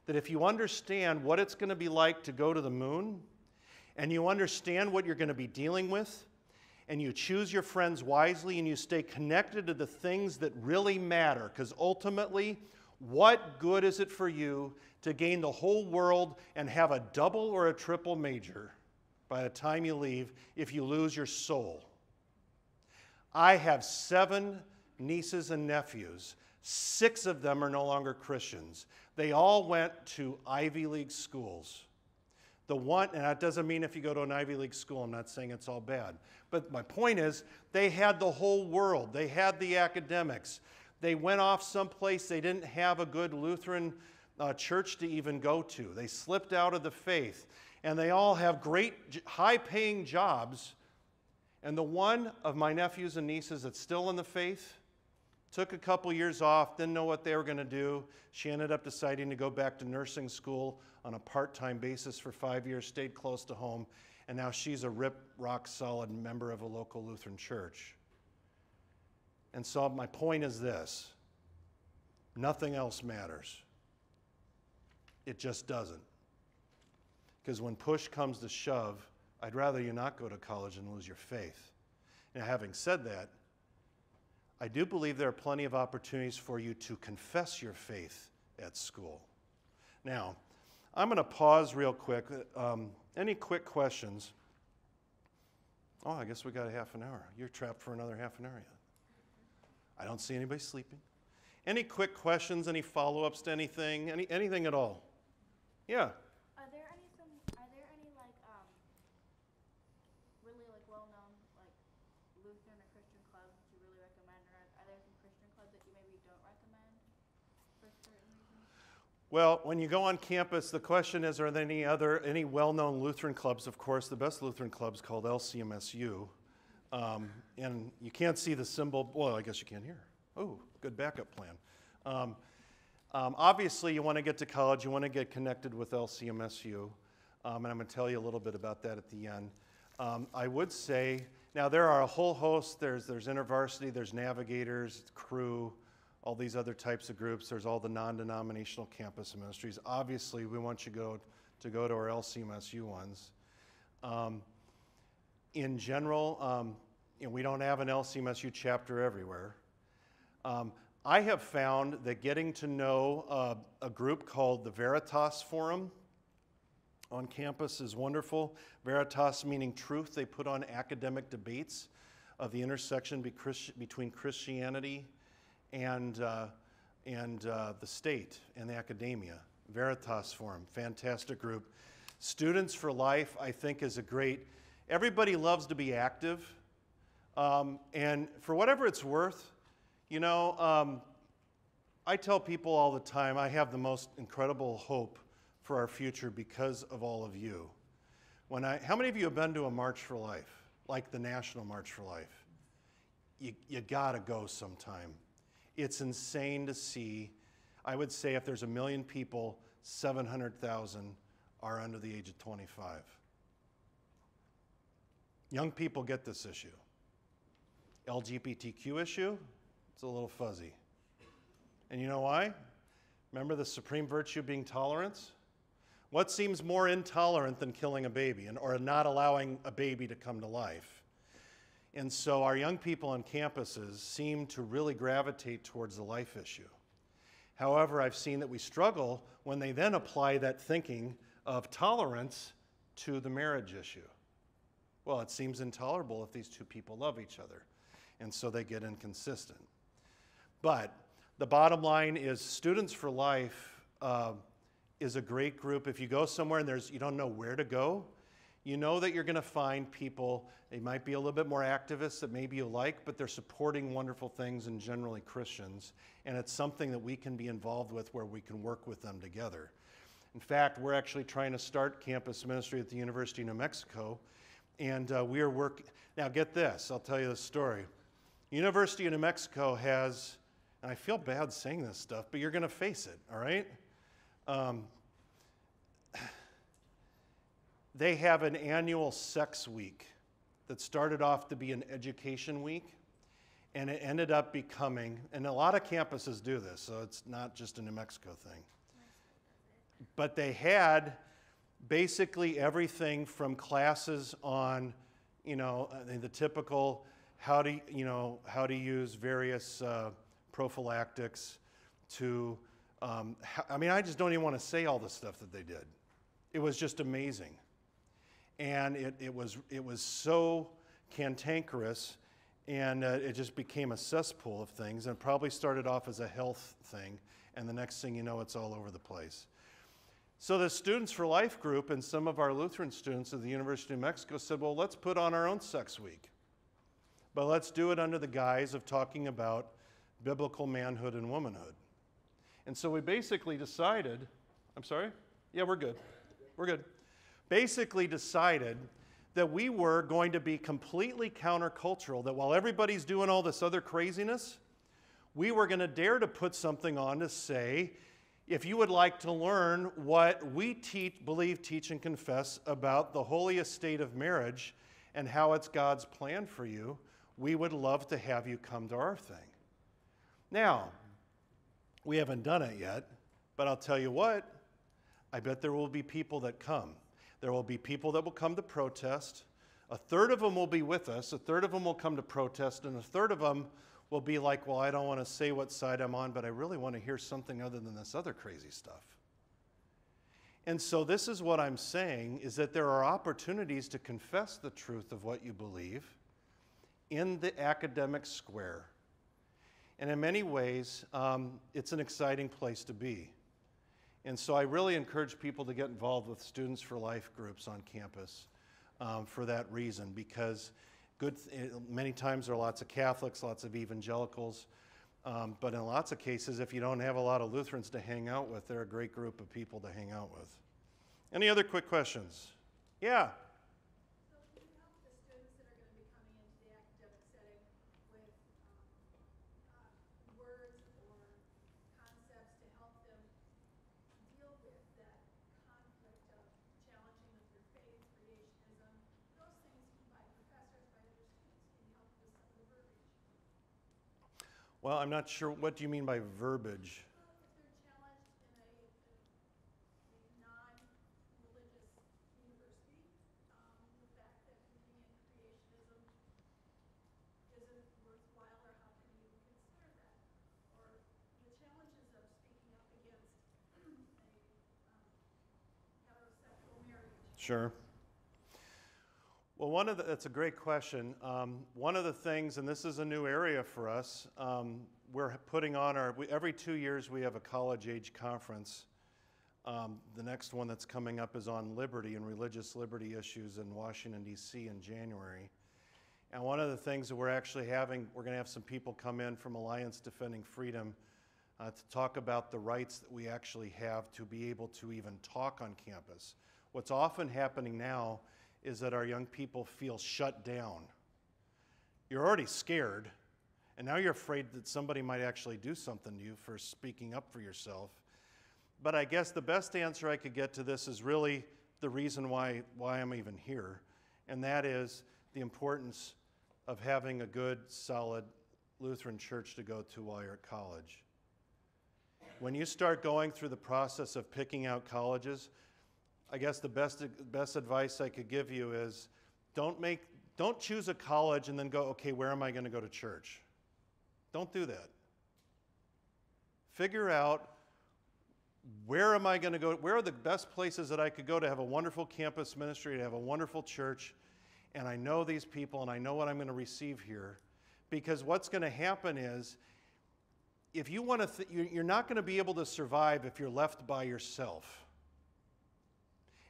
that if you understand what it's going to be like to go to the moon, and you understand what you're going to be dealing with, and you choose your friends wisely, and you stay connected to the things that really matter, because ultimately, what good is it for you to gain the whole world and have a double or a triple major by the time you leave if you lose your soul? I have 7 nieces and nephews. 6 of them are no longer Christians. They all went to Ivy League schools. The one, and that doesn't mean if you go to an Ivy League school, I'm not saying it's all bad. But my point is, they had the whole world. They had the academics. They went off someplace they didn't have a good Lutheran church to even go to. They slipped out of the faith. And they all have great, high-paying jobs. And the one of my nephews and nieces that's still in the faith took a couple years off, didn't know what they were going to do. She ended up deciding to go back to nursing school on a part-time basis for 5 years, stayed close to home, and now she's a rock-solid member of a local Lutheran church. And so my point is this: nothing else matters. It just doesn't. Because when push comes to shove, I'd rather you not go to college and lose your faith. Now, having said that, I do believe there are plenty of opportunities for you to confess your faith at school. Now, I'm going to pause real quick. Any quick questions? Oh, I guess we got a half an hour. You're trapped for another half an hour yet. I don't see anybody sleeping. Any quick questions? Any follow-ups to anything? Anything at all? Yeah. Are there any really like well-known like Lutheran or Christian clubs that you really recommend, or are there some Christian clubs that you maybe don't recommend for certain reasons? Well, when you go on campus, the question is, are there any well-known Lutheran clubs? Of course, the best Lutheran club is called LCMSU. And you can't see the symbol. Well, I guess you can here. Oh, good backup plan. Obviously, you want to get to college. You want to get connected with LCMSU. And I'm going to tell you a little bit about that at the end. I would say, now there are a whole host. There's InterVarsity, there's Navigators, Crew, all these other types of groups. There's all the non-denominational campus ministries. Obviously, we want you to go to our LCMSU ones. In general, we don't have an LCMSU chapter everywhere. I have found that getting to know a group called the Veritas Forum on campus is wonderful. Veritas meaning truth. They put on academic debates of the intersection between Christianity and the state and the academia. Veritas Forum, fantastic group. Students for Life, I think, is a great. Everybody loves to be active, and for whatever it's worth, I tell people all the time, I have the most incredible hope for our future because of all of you. How many of you have been to a March for Life, like the National March for Life? You gotta go sometime. It's insane to see. I would say if there's 1 million people, 700,000 are under the age of 25. Young people get this issue. LGBTQ issue, it's a little fuzzy. And you know why? Remember the supreme virtue being tolerance? What seems more intolerant than killing a baby or not allowing a baby to come to life? And so our young people on campuses seem to really gravitate towards the life issue. However, I've seen that we struggle when they then apply that thinking of tolerance to the marriage issue. Well, it seems intolerable if these two people love each other. And so they get inconsistent. But the bottom line is Students for Life is a great group. If you go somewhere and you don't know where to go, you know that you're going to find people. They might be a little bit more activists that maybe you like, but they're supporting wonderful things and generally Christians. And it's something that we can be involved with where we can work with them together. In fact, we're actually trying to start campus ministry at the University of New Mexico. And we are working. Now, get this. I'll tell you the story. University of New Mexico has, and I feel bad saying this stuff, but you're going to face it, all right? They have an annual sex week that started off to be an education week, and it ended up becoming, and a lot of campuses do this, so it's not just a New Mexico thing. But they had basically everything from classes on, the typical how to use various prophylactics to, I just don't even want to say all the stuff that they did. It was just amazing. And it was so cantankerous And it just became a cesspool of things, and probably started off as a health thing, and the next thing you know, it's all over the place. So the Students for Life group and some of our Lutheran students at the University of New Mexico said, well, let's put on our own sex week. But let's do it under the guise of talking about biblical manhood and womanhood. And so we basically decided, I'm sorry? Yeah, we're good. We're good. Basically decided that we were going to be completely countercultural, that while everybody's doing all this other craziness, we were going to dare to put something on to say, if you would like to learn what we believe, teach, and confess about the holy estate of marriage and how it's God's plan for you, we would love to have you come to our thing. Now, we haven't done it yet, but I'll tell you what, I bet there will be people that come. There will be people that will come to protest. A third of them will be with us. A third of them will come to protest. And a third of them will be like, well, I don't want to say what side I'm on, but I really want to hear something other than this other crazy stuff. And so this is what I'm saying, is that there are opportunities to confess the truth of what you believe in the academic square. And in many ways, it's an exciting place to be. And so I really encourage people to get involved with Students for Life groups on campus for that reason, because many times there are lots of Catholics, lots of evangelicals, but in lots of cases, if you don't have a lot of Lutherans to hang out with, they're a great group of people to hang out with. Any other quick questions? Yeah? So can you help the students that are going to be coming into the academic setting with words or concepts to help them deal with that conflict of challenging of their faith, creationism, those things by professors, by other students? Can you help with some of the verbiage? Well, I'm not sure, what do you mean by verbiage? Well, if they're challenged in a non-religious university, the fact that believing in creationism isn't worthwhile, or how can you consider that? Or the challenges of speaking up against a heterosexual marriage. Sure. Well, that's a great question. One of the things, and this is a new area for us, we're putting on every 2 years we have a college-age conference. The next one that's coming up is on liberty and religious liberty issues in Washington, D.C. in January. And one of the things that we're going to have some people come in from Alliance Defending Freedom to talk about the rights that we actually have to be able to even talk on campus. What's often happening now is that our young people feel shut down. You're already scared, and now you're afraid that somebody might actually do something to you for speaking up for yourself. But I guess the best answer I could get to this is really the reason why I'm even here, and that is the importance of having a good, solid Lutheran church to go to while you're at college. When you start going through the process of picking out colleges, I guess the best advice I could give you is don't choose a college and then go, okay, where am I going to go to church? Don't do that. Figure out, where am I going to go? Where are the best places that I could go to have a wonderful campus ministry, to have a wonderful church, and I know these people and I know what I'm going to receive here. Because what's going to happen is, if you want to, you're not going to be able to survive if you're left by yourself.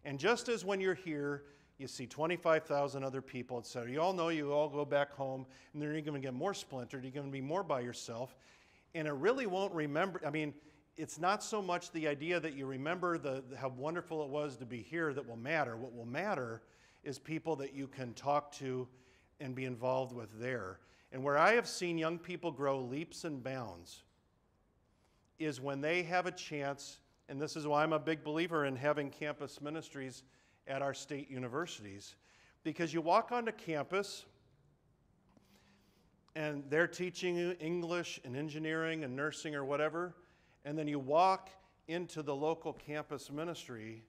And just as when you're here, you see 25,000 other people, etc. You all know you all go back home, and then you're going to get more splintered. You're going to be more by yourself. And it really won't it's not so much the idea that you remember how wonderful it was to be here that will matter. What will matter is people that you can talk to and be involved with there. And where I have seen young people grow leaps and bounds is when they have a chance. And this is why I'm a big believer in having campus ministries at our state universities. Because you walk onto campus, and they're teaching you English and engineering and nursing or whatever, and then you walk into the local campus ministry,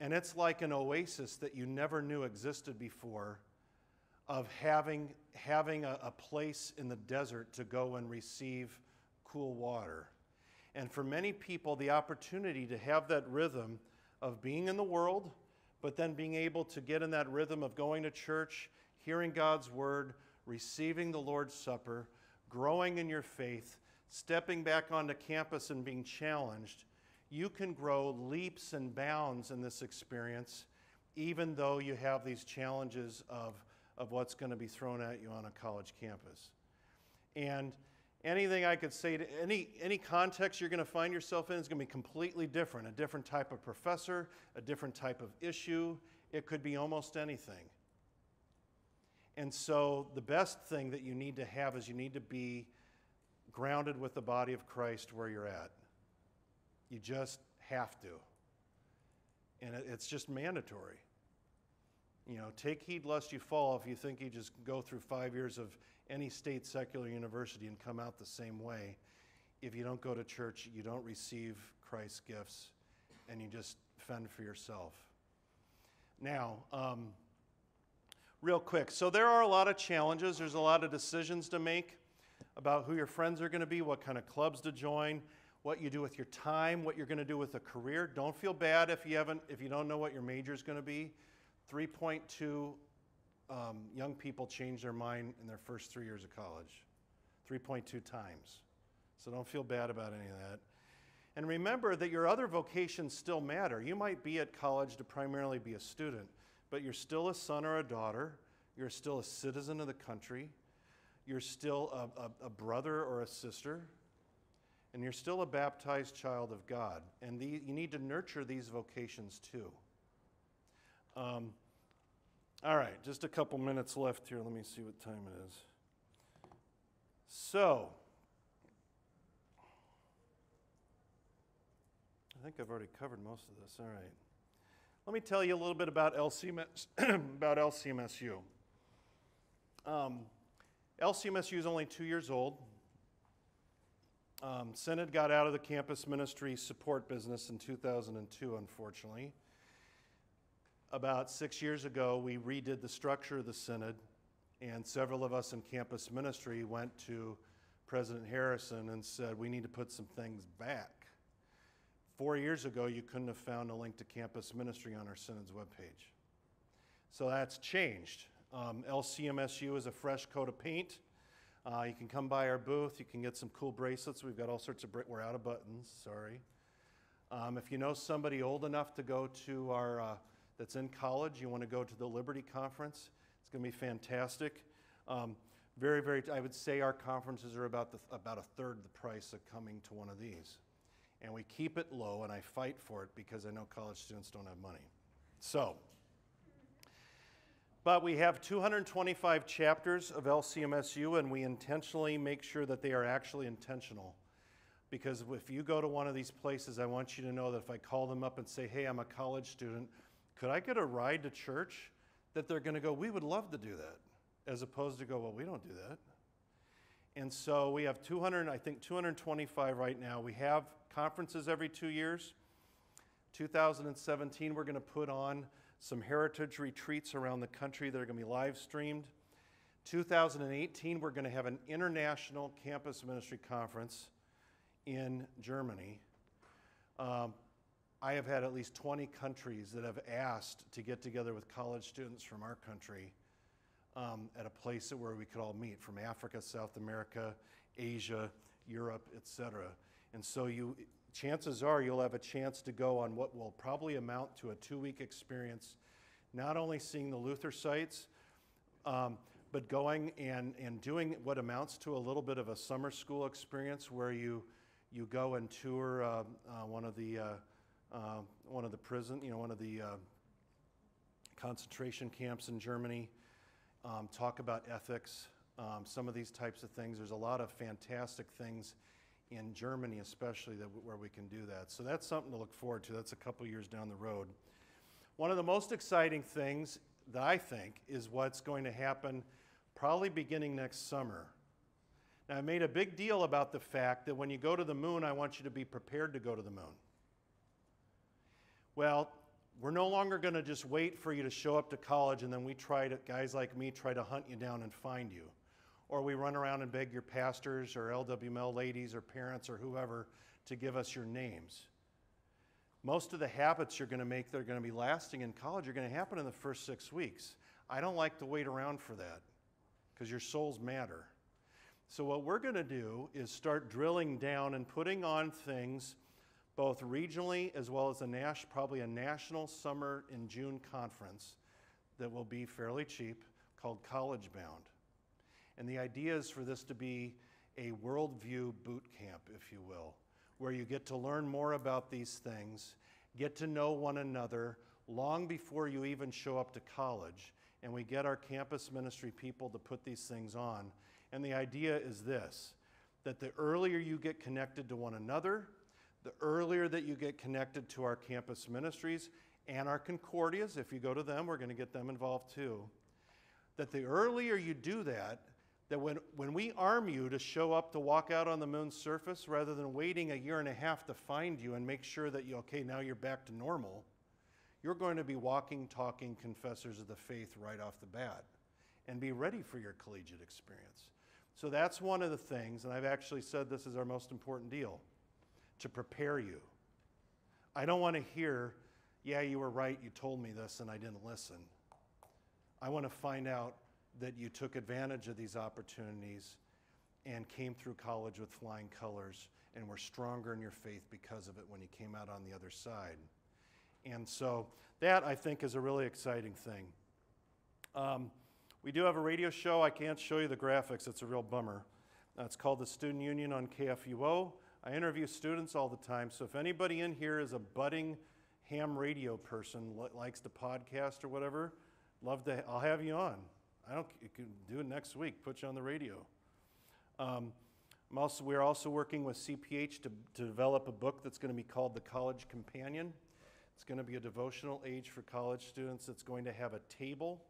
and it's like an oasis that you never knew existed before, of having a place in the desert to go and receive cool water. And for many people, the opportunity to have that rhythm of being in the world, but then being able to get in that rhythm of going to church, hearing God's word, receiving the Lord's Supper, growing in your faith, stepping back onto campus and being challenged, you can grow leaps and bounds in this experience, even though you have these challenges of what's going to be thrown at you on a college campus. And anything I could say to any context you're going to find yourself in is going to be completely different. A different type of professor, a different type of issue. It could be almost anything. And so the best thing that you need to have is you need to be grounded with the body of Christ where you're at. You just have to. And it's just mandatory. You know, take heed lest you fall if you think you just go through 5 years of any state secular university and come out the same way. If you don't go to church, you don't receive Christ's gifts, and you just fend for yourself. Now, real quick, so there are a lot of challenges. There's a lot of decisions to make about who your friends are going to be, what kind of clubs to join, what you do with your time, what you're going to do with a career. Don't feel bad if you don't know what your major is going to be. 3.2 young people change their mind in their first 3 years of college. 3.2 times. So don't feel bad about any of that. And remember that your other vocations still matter. You might be at college to primarily be a student, but you're still a son or a daughter. You're still a citizen of the country. You're still a brother or a sister. And you're still a baptized child of God. And you need to nurture these vocations too. All right, just a couple minutes left here. Let me see what time it is. So, I think I've already covered most of this. All right. Let me tell you a little bit about LCMS, about LCMSU. LCMSU is only 2 years old. Synod got out of the campus ministry support business in 2002, unfortunately. About 6 years ago, we redid the structure of the Synod, and several of us in campus ministry went to President Harrison and said, we need to put some things back. 4 years ago, you couldn't have found a link to campus ministry on our Synod's webpage. So that's changed. LCMSU is a fresh coat of paint. You can come by our booth. You can get some cool bracelets. We've got all sorts of, we're out of buttons, sorry. If you know somebody old enough to go to our, that's in college, you want to go to the Liberty Conference, it's going to be fantastic. I would say our conferences are about a third the price of coming to one of these. And we keep it low, and I fight for it because I know college students don't have money. So, but we have 225 chapters of LCMSU, and we intentionally make sure that they are actually intentional. Because if you go to one of these places, I want you to know that if I call them up and say, hey, I'm a college student, could I get a ride to church? That they're going to go, we would love to do that. As opposed to go, well, we don't do that. And so we have 225 right now. We have conferences every 2 years. 2017, we're going to put on some heritage retreats around the country that are going to be live streamed. 2018, we're going to have an international campus ministry conference in Germany. I have had at least 20 countries that have asked to get together with college students from our country at a place where we could all meet, from Africa, South America, Asia, Europe, etc. And so chances are you'll have a chance to go on what will probably amount to a 2-week experience, not only seeing the Luther sites, but going and doing what amounts to a little bit of a summer school experience where you go and tour one of the concentration camps in Germany, talk about ethics, some of these types of things. There's a lot of fantastic things in Germany especially where we can do that. So that's something to look forward to. That's a couple years down the road. One of the most exciting things that I think is what's going to happen probably beginning next summer. Now, I made a big deal about the fact that when you go to the moon, I want you to be prepared to go to the moon. Well, we're no longer going to just wait for you to show up to college and then guys like me try to hunt you down and find you. Or we run around and beg your pastors or LWML ladies or parents or whoever to give us your names. Most of the habits you're going to make that are going to be lasting in college are going to happen in the first 6 weeks. I don't like to wait around for that. because your souls matter. So what we're going to do is start drilling down and putting on things both regionally as well as probably a national summer in June conference that will be fairly cheap called College Bound. And the idea is for this to be a worldview boot camp, if you will, where you get to learn more about these things, get to know one another long before you even show up to college, and we get our campus ministry people to put these things on. And the idea is this, that the earlier you get connected to one another, the earlier that you get connected to our campus ministries and our Concordias, if you go to them, we're going to get them involved too, that the earlier you do that when we arm you to show up to walk out on the moon's surface, rather than waiting a year and a half to find you and make sure that now you're back to normal, you're going to be walking, talking confessors of the faith right off the bat and be ready for your collegiate experience. So that's one of the things, and I've actually said this is our most important deal, to prepare you. I don't want to hear, yeah, you were right, you told me this and I didn't listen. I want to find out that you took advantage of these opportunities and came through college with flying colors and were stronger in your faith because of it when you came out on the other side. And so that, I think, is a really exciting thing. We do have a radio show. I can't show you the graphics. It's a real bummer. It's called the Student Union on KFUO. I interview students all the time, so if anybody in here is a budding ham radio person, likes to podcast or whatever, I'll have you on. You can do it next week, put you on the radio. We're also working with CPH to develop a book that's going to be called The College Companion. It's going to be a devotional age for college students. It's going to have a table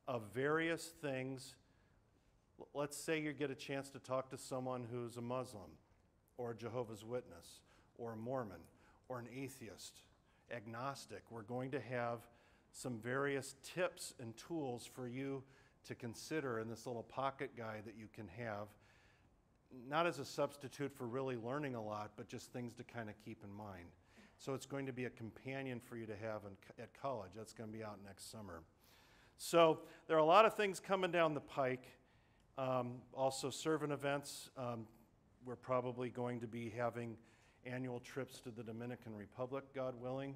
of various things. Let's say you get a chance to talk to someone who's a Muslim, or a Jehovah's Witness, or a Mormon, or an atheist, agnostic. We're going to have some various tips and tools for you to consider in this little pocket guide that you can have, not as a substitute for really learning a lot, but just things to kind of keep in mind. So it's going to be a companion for you to have at college. That's going to be out next summer. So there are a lot of things coming down the pike. Also servant events. We're probably going to be having annual trips to the Dominican Republic, God willing,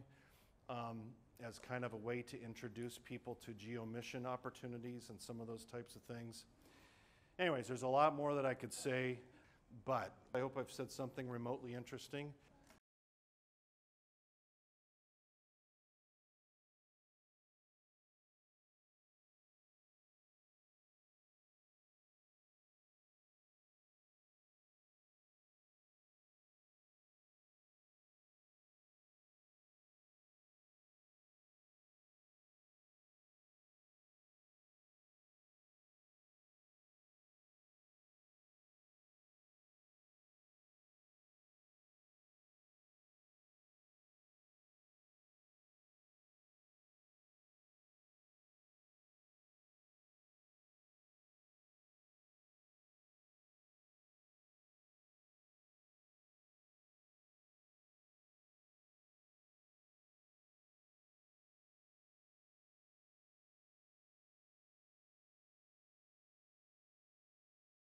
as kind of a way to introduce people to geo-mission opportunities and some of those types of things. Anyways, there's a lot more that I could say, but I hope I've said something remotely interesting.